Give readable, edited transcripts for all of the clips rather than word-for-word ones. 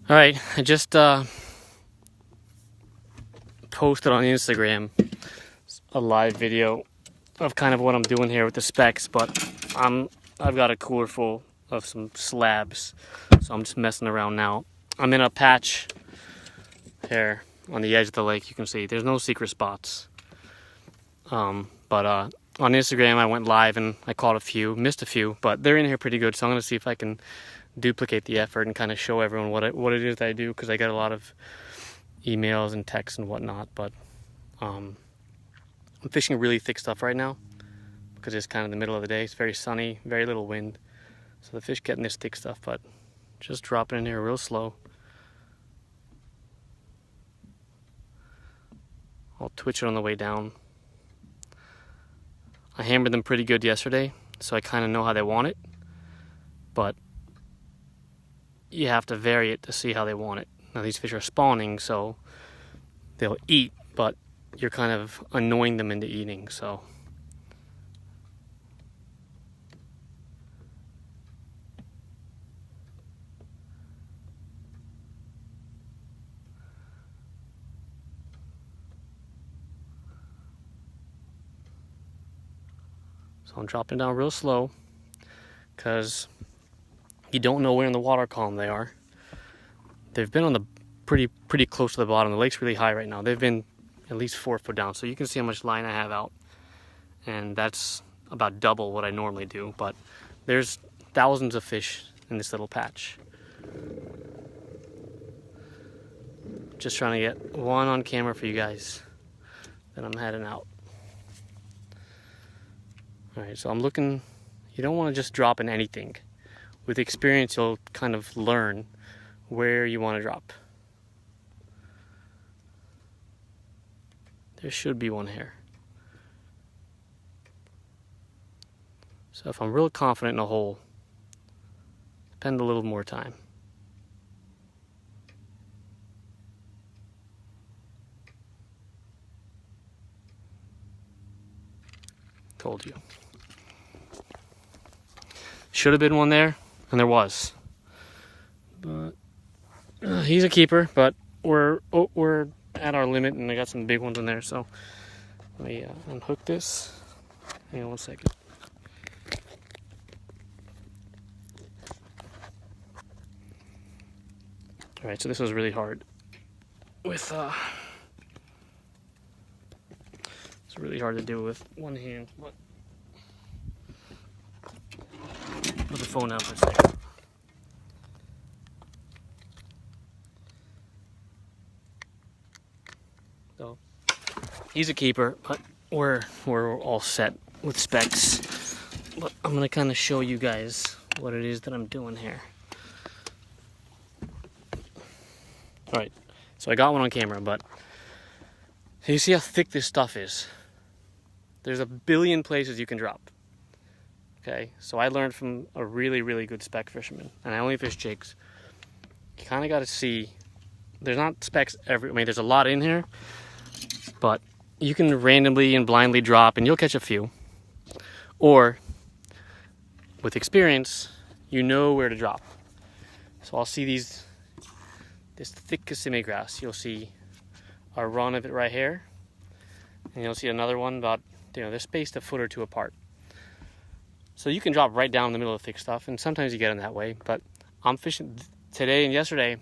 Alright, I just posted on Instagram a live video of kind of what I'm doing here with the Specks, but I've got a cooler full of some slabs, so I'm just messing around now. I'm in a patch here on the edge of the lake. You can see there's no secret spots, but on Instagram I went live and I caught a few, missed a few, but they're in here pretty good, so I'm going to see if I can duplicate the effort and kind of show everyone what it is that I do, because I get a lot of emails and texts and whatnot. But I'm fishing really thick stuff right now because it's kind of the middle of the day. It's very sunny, very little wind, so the fish getting this thick stuff, but just dropping in here real slow. I'll twitch it on the way down. I hammered them pretty good yesterday, so I kind of know how they want it, but you have to vary it to see how they want it. Now these fish are spawning, so they'll eat, but you're kind of annoying them into eating, so. So I'm dropping down real slow because you don't know where in the water column they are. They've been on the pretty close to the bottom. The lake's really high right now. They've been at least 4 foot down, so you can see how much line I have out, and that's about double what I normally do. But there's thousands of fish in this little patch. Just trying to get one on camera for you guys. Then I'm heading out. All right, so I'm looking. You don't want to just drop in anything. With experience, you'll kind of learn where you want to drop. There should be one here. So if I'm real confident in a hole, spend a little more time. Told you. Should have been one there, and there was. But he's a keeper, but we're at our limit, and I got some big ones in there, so let me unhook this. Hang on one second. Alright, so this was really hard with it's really hard to do with one hand, but put the phone down for a second. So he's a keeper, but we're all set with Specks. But I'm gonna kind of show you guys what it is that I'm doing here. All right, so I got one on camera, but you see how thick this stuff is. There's a billion places you can drop. Okay, so I learned from a really good speck fisherman, and I only fish jigs. You kind of got to see. There's not specks I mean, there's a lot in here, but you can randomly and blindly drop, and you'll catch a few. Or, with experience, you know where to drop. So I'll see this thick Kissimmee grass. You'll see a run of it right here, and you'll see another one about, they're spaced a foot or two apart. So you can drop right down in the middle of the thick stuff, and sometimes you get them that way. But I'm fishing today and yesterday.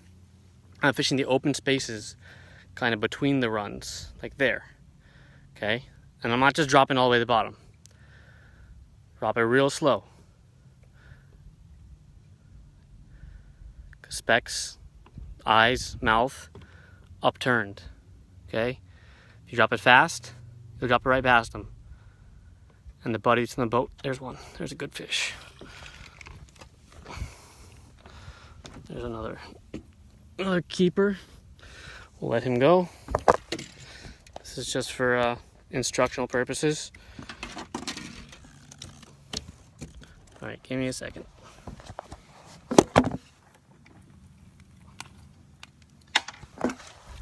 I'm fishing the open spaces, kind of between the runs, like there. Okay, and I'm not just dropping all the way to the bottom. Drop it real slow. Specks, eyes, mouth, upturned. Okay, if you drop it fast, you'll drop it right past them. And the buddies in the boat, there's one. There's a good fish. There's another keeper. We'll let him go. This is just for instructional purposes. All right, give me a second.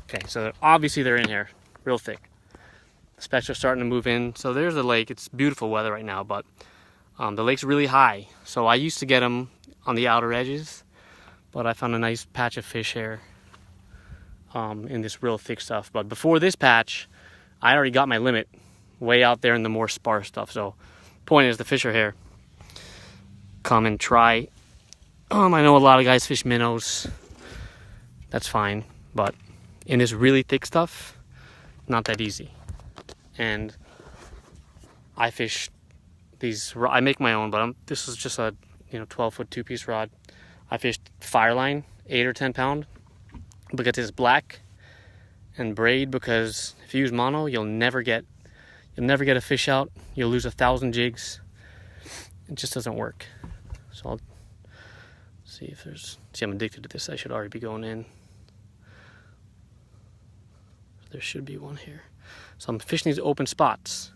Okay, so obviously they're in here, real thick. The specks are starting to move in. So there's the lake. It's beautiful weather right now, but the lake's really high. So I used to get them on the outer edges, but I found a nice patch of fish here in this real thick stuff. But before this patch, I already got my limit way out there in the more sparse stuff. So point is, the fish are here. Come and try. I know a lot of guys fish minnows. That's fine, but in this really thick stuff, not that easy. And I fish these. I make my own, but this is just a 12-foot 2-piece rod. I fished Fireline, 8 or 10 pound, because it's black, and braid, because if you use mono, you'll never get a fish out. You'll lose 1,000 jigs. It just doesn't work. So I'll see if there's. See, I'm addicted to this. I should already be going in. There should be one here. So I'm fishing these open spots.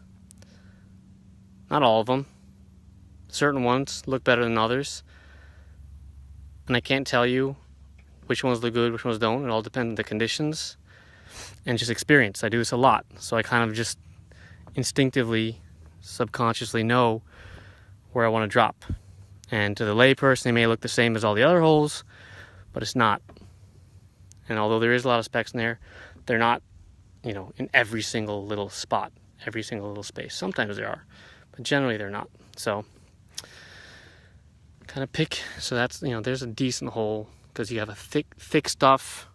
Not all of them. Certain ones look better than others. And I can't tell you which ones look good, which ones don't. It all depends on the conditions and just experience. I do this a lot. So I kind of just instinctively, subconsciously know where I want to drop. And to the layperson, they may look the same as all the other holes, but it's not. And although there is a lot of specks in there, they're not, in every single little spot, every single little space. Sometimes there are, but generally they're not. So kind of pick. So that's, there's a decent hole, because you have a thick stuff.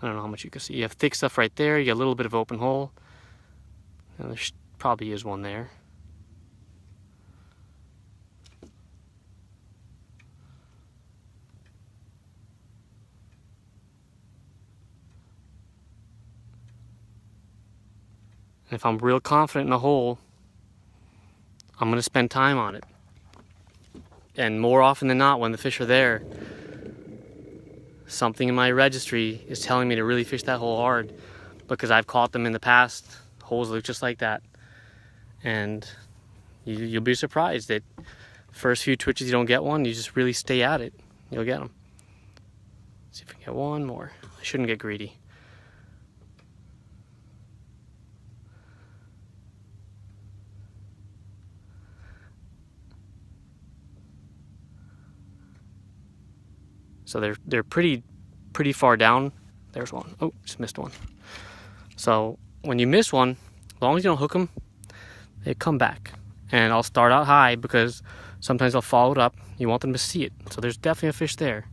I don't know how much you can see. You have thick stuff right there. You got a little bit of open hole. And there probably is one there. And if I'm real confident in a hole, I'm going to spend time on it. And more often than not, when the fish are there, something in my registry is telling me to really fish that hole hard, because I've caught them in the past. Holes look just like that. And you'll be surprised that first few twitches you don't get one, you just really stay at it, you'll get them. Let's see if we can get one more. I shouldn't get greedy. So they're pretty far down. There's one. Oh, just missed one. So when you miss one, as long as you don't hook them, they come back. And I'll start out high, because sometimes I'll follow it up. You want them to see it. So there's definitely a fish there.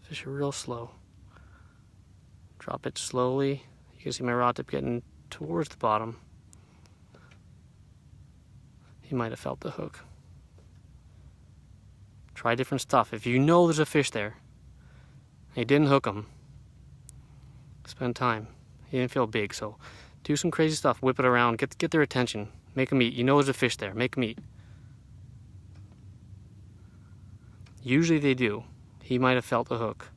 Fish are real slow. Drop it slowly. You can see my rod tip getting towards the bottom. He might have felt the hook. Try different stuff. If you know there's a fish there, and you didn't hook him, spend time. He didn't feel big, so do some crazy stuff. Whip it around. Get their attention. Make them eat. You know there's a fish there. Make them eat. Usually they do. He might have felt the hook.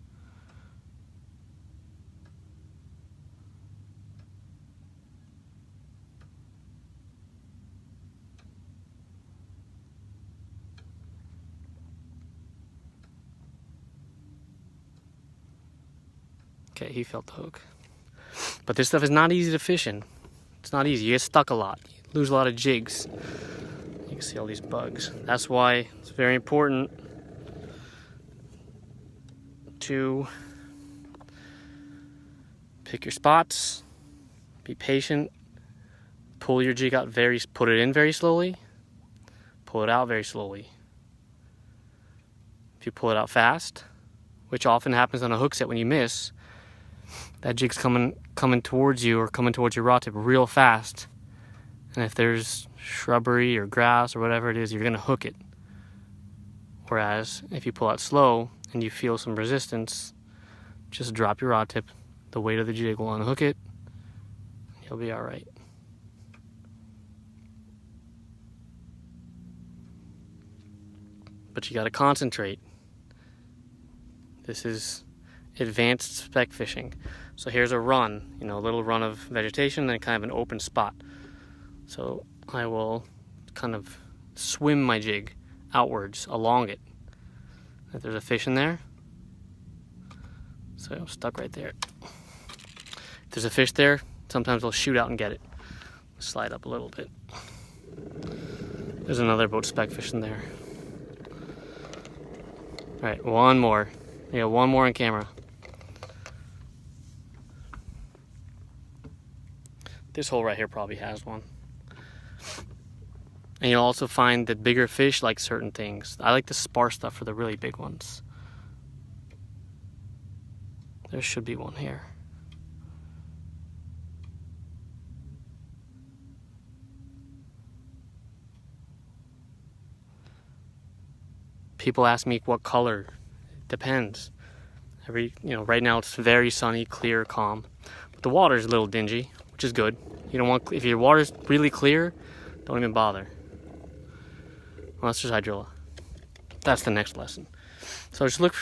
Okay, he felt the hook. But this stuff is not easy to fish in. It's not easy. You get stuck a lot. You lose a lot of jigs. You can see all these bugs. That's why it's very important to pick your spots, be patient, pull your jig out put it in very slowly, pull it out very slowly. If you pull it out fast, which often happens on a hook set when you miss, that jig's coming towards you, or coming towards your rod tip real fast. And if there's shrubbery or grass or whatever it is, you're going to hook it. Whereas if you pull out slow and you feel some resistance, just drop your rod tip. The weight of the jig will unhook it. You'll be all right. But you got to concentrate. This is advanced speck fishing. So here's a run, a little run of vegetation, then kind of an open spot. So I will kind of swim my jig outwards along it. If there's a fish in there, So I'm stuck right there. If there's a fish there, sometimes they'll shoot out and get it. Slide up a little bit. There's another boat speck fish in there. All right, one more. Yeah, one more on camera. This hole right here probably has one. And you'll also find that bigger fish like certain things. I like the spar stuff for the really big ones. There should be one here. People ask me what color. It depends. Right now it's very sunny, clear, calm. But the water is a little dingy, which is good. You don't want, if your water's really clear, don't even bother. Well, that's just hydrilla. That's the next lesson. So just look,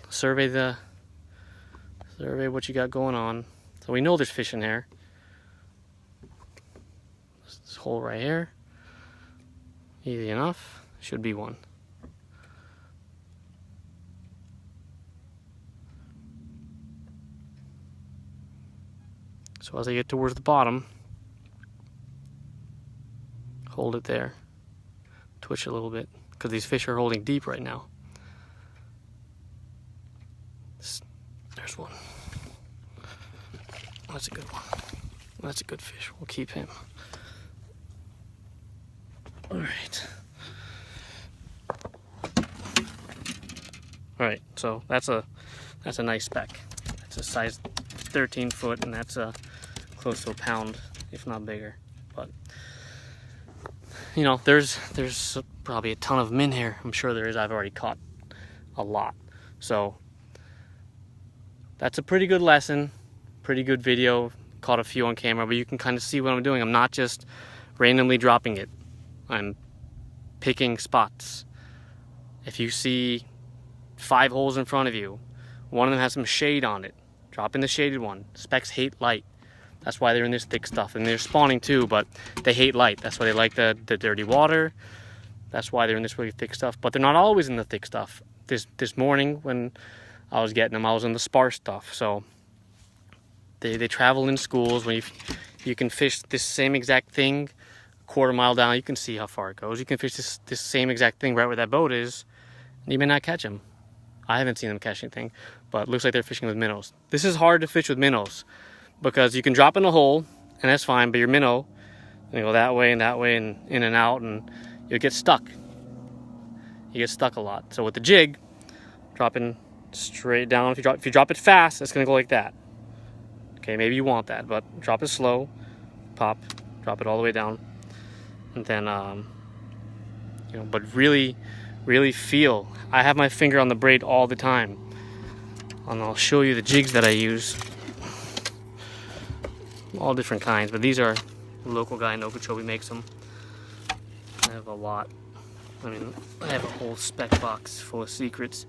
survey what you got going on. So we know there's fish in there. This hole right here. Easy enough. Should be one. So as I get towards the bottom, hold it there. Twitch a little bit, because these fish are holding deep right now. There's one. That's a good one. That's a good fish. We'll keep him. All right. All right. So that's a nice speck. It's a size 13 foot, and that's close to a pound, if not bigger. But there's probably a ton of them in here. I'm sure there is. I've already caught a lot. So that's a pretty good lesson, pretty good video. Caught a few on camera, but you can kind of see what I'm doing. I'm not just randomly dropping it. I'm picking spots. If you see 5 holes in front of you, one of them has some shade on it, drop in the shaded one. Specks hate light. That's why they're in this thick stuff, and they're spawning too, but they hate light. That's why they like the dirty water. That's why they're in this really thick stuff, but they're not always in the thick stuff. This morning when I was getting them, I was in the sparse stuff. So they travel in schools. When you can fish this same exact thing a quarter mile down, you can see how far it goes. You can fish this same exact thing right where that boat is, and you may not catch them. I haven't seen them catch anything, but it looks like they're fishing with minnows. This is hard to fish with minnows, because you can drop in a hole, and that's fine, but your minnow, you go that way and in and out, and you'll get stuck. You get stuck a lot. So with the jig, dropping straight down, if you drop it fast, it's gonna go like that. Okay, maybe you want that, but drop it slow, pop, drop it all the way down, and then but really feel. I have my finger on the braid all the time, and I'll show you the jigs that I use. All different kinds, but these are a local guy in Okeechobee makes them. I have a lot. I mean, I have a whole spec box full of secrets,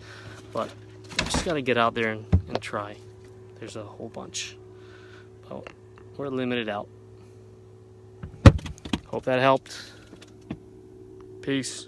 but you just gotta get out there and try. There's a whole bunch. But we're limited out. Hope that helped. Peace.